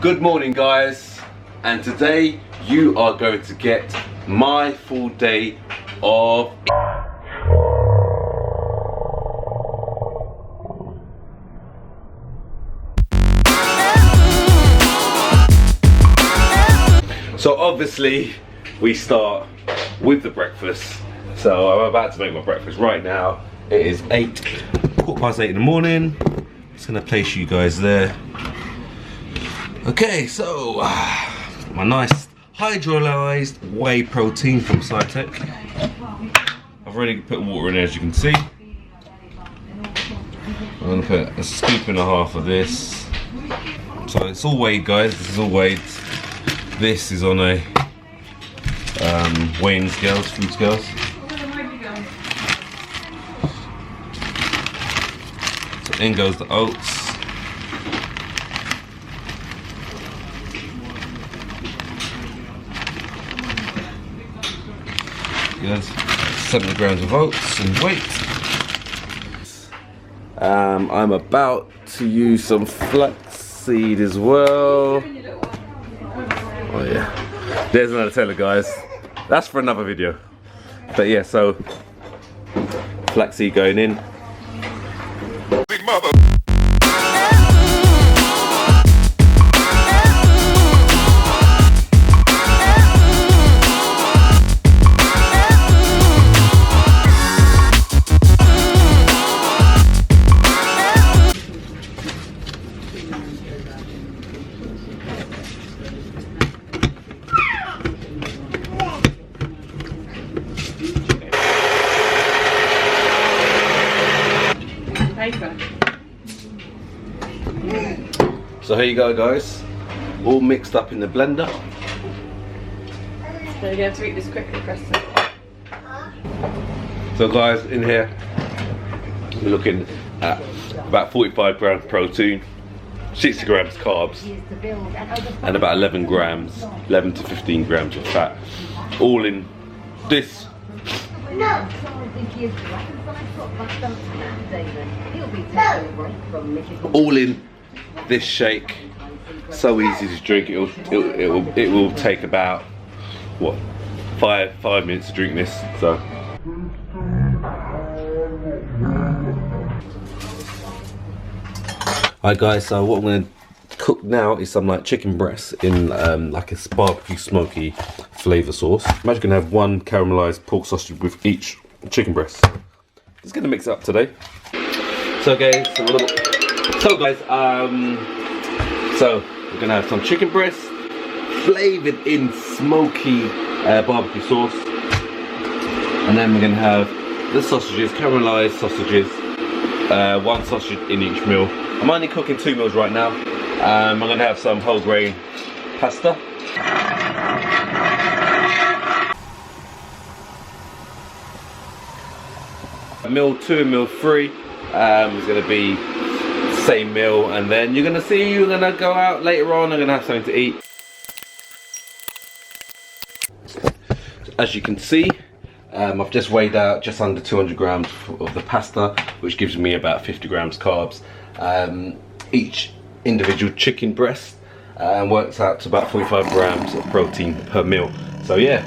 Good morning, guys, and today you are going to get my full day of So obviously we start with the breakfast. So I'm about to make my breakfast right now. It is 8:15 in the morning. Just gonna place you guys there. Okay, so my nice hydrolyzed whey protein from Cytec. I've already put water in there, as you can see. I'm gonna put a scoop and a half of this. So it's all weighed, guys. This is all weighed. This is on a weighing scales, food scales. So in goes the oats. Good. 70 grams of oats in weight. I'm about to use some flaxseed as well. Oh yeah, there's another teller, guys. That's for another video. But yeah, so flaxseed going in. Big mother. So here you go, guys, all mixed up in the blender. So you have to eat this quickly, Preston. So guys, in here we're looking at about 45 grams protein, 60 grams carbs, and about 11 to 15 grams of fat, all in this. All in this shake. So easy to drink. It will take about what 5 minutes to drink this. So alright, guys, so what I'm going to cook now is some like chicken breasts in like a barbecue smoky flavour sauce. I'm actually going to have one caramelised pork sausage with each chicken breast. Just going to mix it up today. So guys, so we're going to have some chicken breast flavoured in smoky barbecue sauce, and then we're going to have the sausages, caramelised sausages, one sausage in each meal. I'm only cooking 2 meals right now. I'm going to have some whole grain pasta. Meal 2 and meal 3 is going to be the same meal, and then you're going to see you're going to go out later on and going to have something to eat. As you can see, I've just weighed out just under 200 grams of the pasta, which gives me about 50 grams carbs. Each individual chicken breast works out to about 45 grams of protein per meal. So yeah,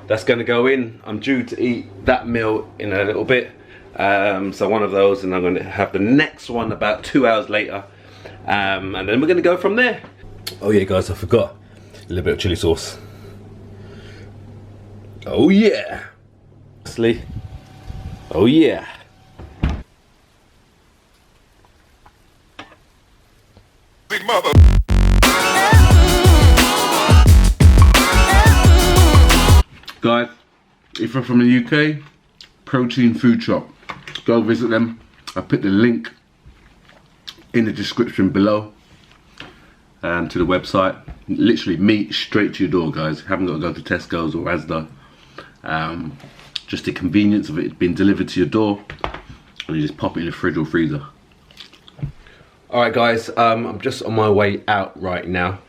that's going to go in. I'm due to eat that meal in a little bit. So one of those, and I'm going to have the next one about 2 hours later. And then we're going to go from there. Oh yeah, guys, I forgot a little bit of chili sauce. Oh yeah. Oh yeah. Big mother. Guys, if you're from the UK, Protein Food Shop, go visit them. I put the link in the description below to the website. Literally meat straight to your door, guys. You haven't got to go to Tesco's or Asda. Just the convenience of it being delivered to your door, and you just pop it in the fridge or freezer. Alright guys, I'm just on my way out right now.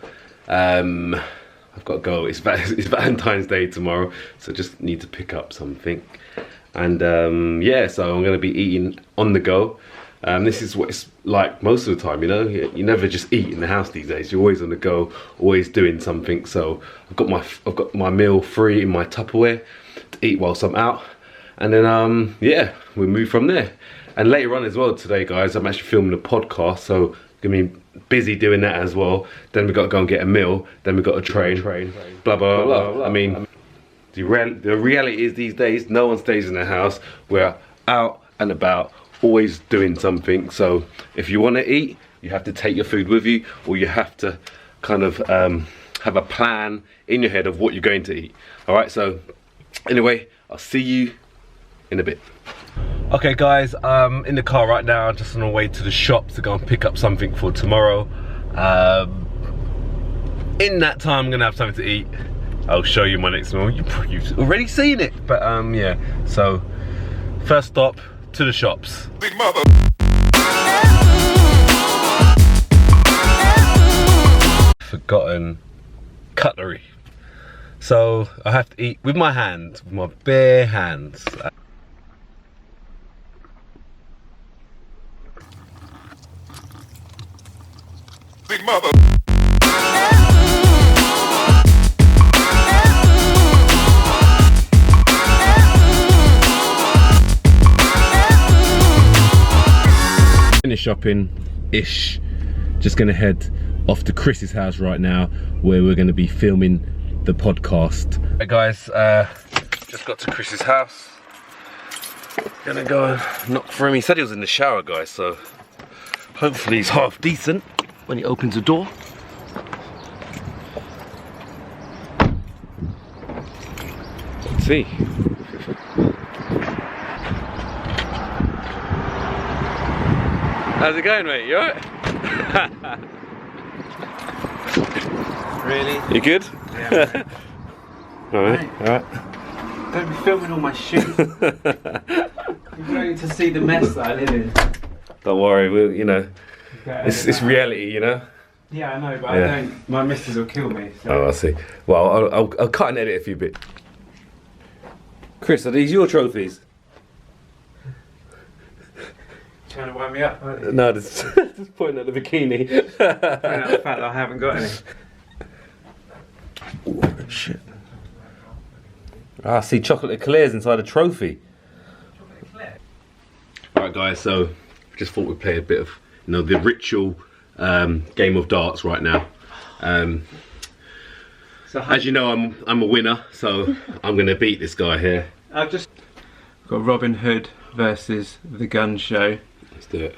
I've got to go. It's Valentine's Day tomorrow, so just need to pick up something. And yeah, so I'm going to be eating on the go. This is what it's like most of the time, you know. You never just eat in the house these days. You're always on the go, always doing something. So I've got my meal free in my Tupperware to eat whilst I'm out, and then yeah, we move from there. And later on as well today, guys, I'm actually filming a podcast, so gonna be busy doing that as well. Then we got to go and get a meal. Then we got to train. Blah blah blah. I mean, the reality is these days, no one stays in the house. We're out and about, always doing something. So if you want to eat, you have to take your food with you, or you have to kind of have a plan in your head of what you're going to eat. All right. So anyway, I'll see you in a bit. Okay guys, I'm in the car right now, just on the way to the shops to go and pick up something for tomorrow. In that time I'm gonna have something to eat. I'll show you my next meal. You've already seen it, but yeah. So first stop to the shops. Big mother. Forgotten cutlery. So I have to eat with my hands, with my bare hands. Big mother. Finish shopping-ish. Just gonna head off to Chris's house right now, where we're gonna be filming the podcast. Hey guys, just got to Chris's house. Gonna go and knock for him. He said he was in the shower, guys, so hopefully he's half decent when he opens the door. Let's see. How's it going, mate? You alright? Really? You good? Yeah. Alright, alright. Don't be filming all my shit. You're going to see the mess that I live in. Don't worry, we'll, you know, it's reality, you know? Yeah, I know, but Yeah. I don't. My missus will kill me. So. Oh, I see. Well, I'll cut and edit a few bits. Chris, are these your trophies? Trying to wind me up, aren't you? No, just pointing at the bikini. Pointing out the fact that I haven't got any. Ooh, shit. Ah, I see chocolate eclairs inside a trophy. Alright guys, so just thought we'd play a bit of, you know, the ritual game of darts right now. So as you know, I'm a winner, so I'm gonna beat this guy here. I've just got Robin Hood versus the Gun Show. Let's do it.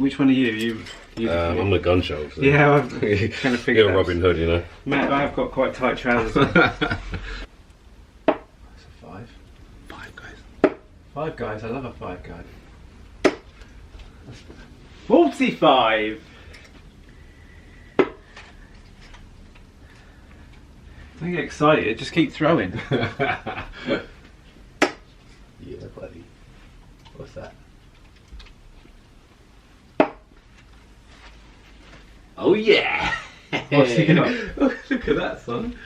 Which one are you? I'm the gun show. So. Yeah, I'm kind of figured. You're Robin Hood, you know. Matt, I have got quite tight trousers. That's a 5. 5 guys. 5 guys. I love a 5 guy. 45. Don't get excited. Just keep throwing. Yeah, buddy. What's that? Oh yeah! What's he got? Look at that, son.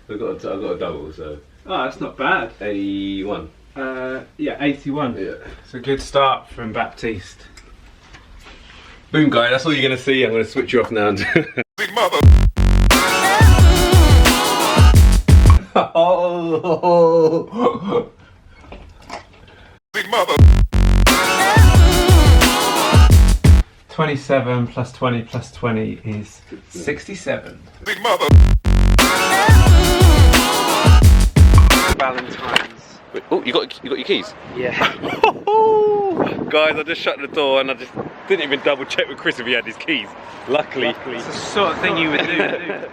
I've got a double, so. Oh, that's not bad. 81. Yeah, 81. Yeah. It's a good start from Baptiste. Boom, guy. That's all you're gonna see. I'm gonna switch you off now. Big mother. Oh. Big mother. 27 plus 20 plus 20 is 67. Big mother. Valentine's. Wait, oh, you got your keys? Yeah. Guys, I just shut the door and I just didn't even double check with Chris if he had his keys. Luckily. It's the sort of thing you would do.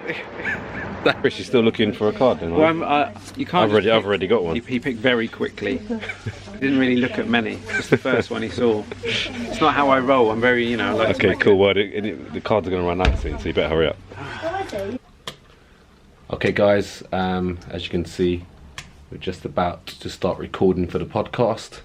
Chris, you're still looking for a card then, right? Well, you can't. I've already got one. He picked very quickly. He didn't really look at many. Just the first one he saw. It's not how I roll. I'm very, you know. I like Okay, cool. Well, the cards are going to run out soon, so you better hurry up. Okay, guys. As you can see, we're just about to start recording for the podcast.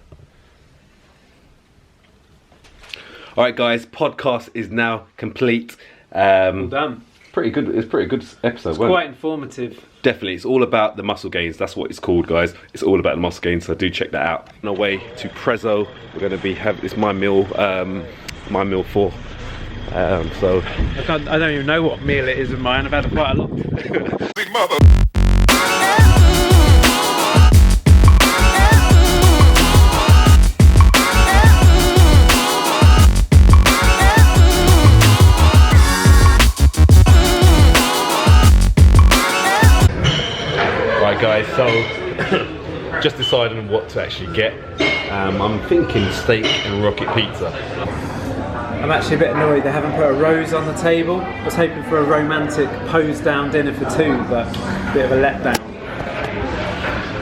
All right, guys. Podcast is now complete. Well done. pretty good. It's a pretty good episode. It's quite informative. Definitely, it's all about the muscle gains. That's what it's called, guys. It's all about the muscle gains. So do check that out. On our way to Prezzo, we're going to be having. It's my meal 4. So I don't even know what meal it is of mine. I've had quite a lot. Big mother. Right, guys. So just deciding on what to actually get. I'm thinking steak and rocket pizza. I'm actually a bit annoyed they haven't put a rose on the table. I was hoping for a romantic pose down dinner for 2, but a bit of a letdown.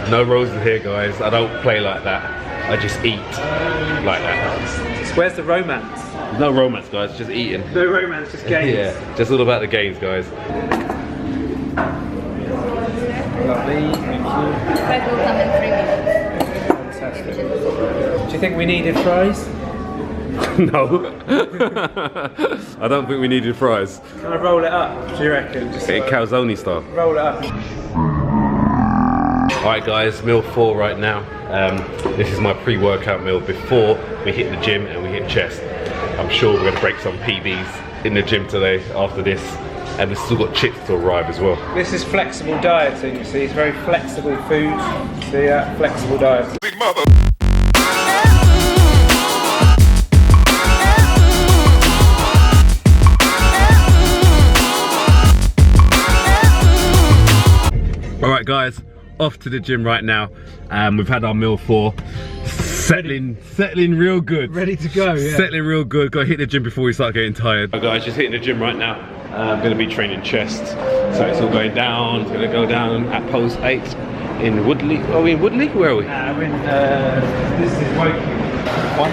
No roses here, guys. I don't play like that. I just eat like that. Where's the romance? No romance, guys. Just eating. No romance, just games. Yeah, just all about the games, guys. Lovely, thank you. Bread will come in 3 minutes. Fantastic. Do you think we needed fries? No. I don't think we needed fries. Can I roll it up, do you reckon? Just Calzone style. roll it up. Alright guys, meal 4 right now. This is my pre-workout meal before we hit the gym and we hit chest. I'm sure we're going to break some PBs in the gym today after this. And we've still got chips to arrive as well. This is flexible dieting, you see. It's very flexible food. See that? Flexible dieting. Big mother. Alright guys, off to the gym right now. We've had our meal 4. Settling real good. Ready to go, yeah. Settling real good. Got to hit the gym before we start getting tired. Alright guys, just hitting the gym right now. I'm going to be training chest. So it's all going down. It's going to go down at post 8 in Woodley. Are we in Woodley? Where are we? We're in, this is Woking. 1.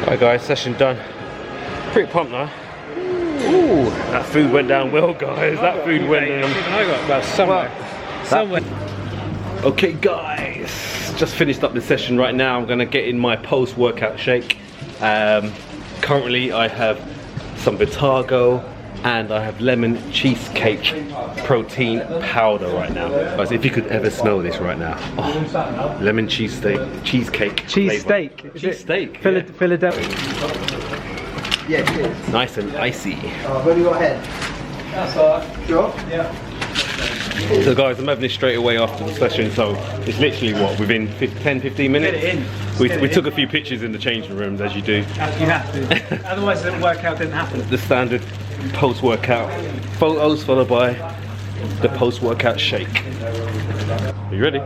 Alright guys, session done. Pretty pumped now. Ooh, that food went down well, guys. That food went down. I got about somewhere. Okay guys, just finished up the session right now. I'm gonna get in my post-workout shake. Currently I have some Vitago and I have lemon cheesecake protein powder right now. Guys, if you could ever smell this right now. Oh, lemon cheesecake. Cheesesteak. Cheesesteak. Philadelphia. Yeah, it is. Nice and icy. Where have you got head? That's alright. Sure? Yeah. So guys, I'm having this straight away after the session, so it's literally what, within 10-15 minutes? Get it in. We took a few pictures in the changing rooms, as you do. You have to. Otherwise the workout didn't happen. The standard post-workout photos followed by the post-workout shake. Are you ready?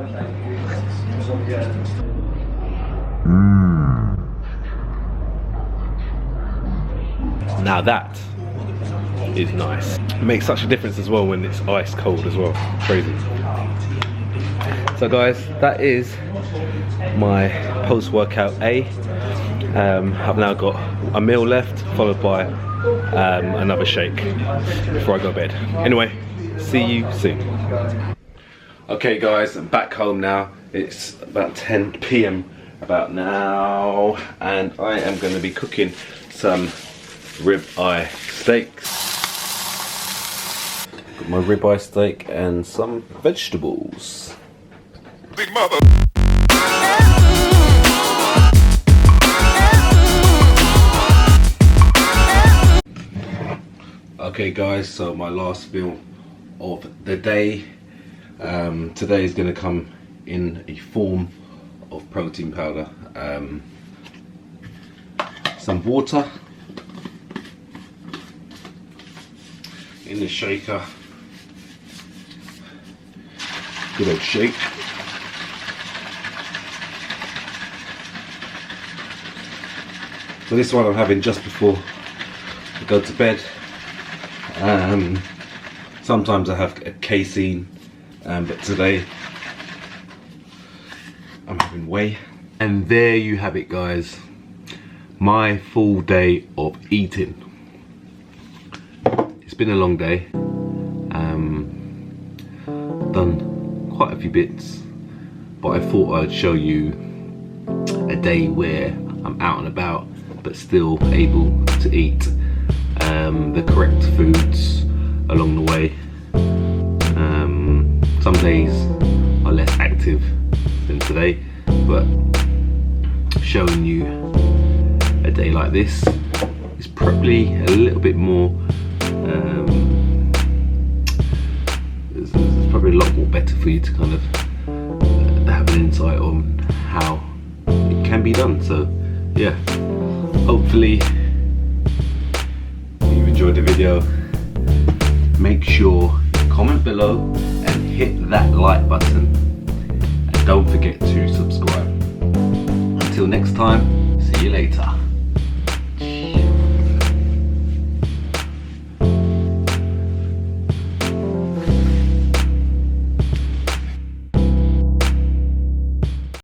Now that is nice. It makes such a difference as well when it's ice cold as well. Crazy. So guys, that is my post-workout A. I've now got a meal left followed by another shake before I go to bed. Anyway, see you soon. Okay guys, I'm back home now. It's about 10 p.m. about now, and I am going to be cooking some ribeye steaks. Got my ribeye steak and some vegetables. Big mother. Okay guys, so my last meal of the day. Today is going to come in a form of protein powder. Some water in the shaker. Good old shake. So this one I'm having just before I go to bed. Sometimes I have a casein, but today I'm having whey. And there you have it guys. my full day of eating. It's been a long day. Done quite a few bits, but I thought I'd show you a day where I'm out and about but still able to eat the correct foods along the way. Some days are less active than today, but showing you a day like this is probably a little bit more it's probably a lot more better for you to kind of have an insight on how it can be done. So yeah, hopefully you've enjoyed the video. Make sure you comment below and hit that like button, and don't forget to subscribe. Until next time, see you later.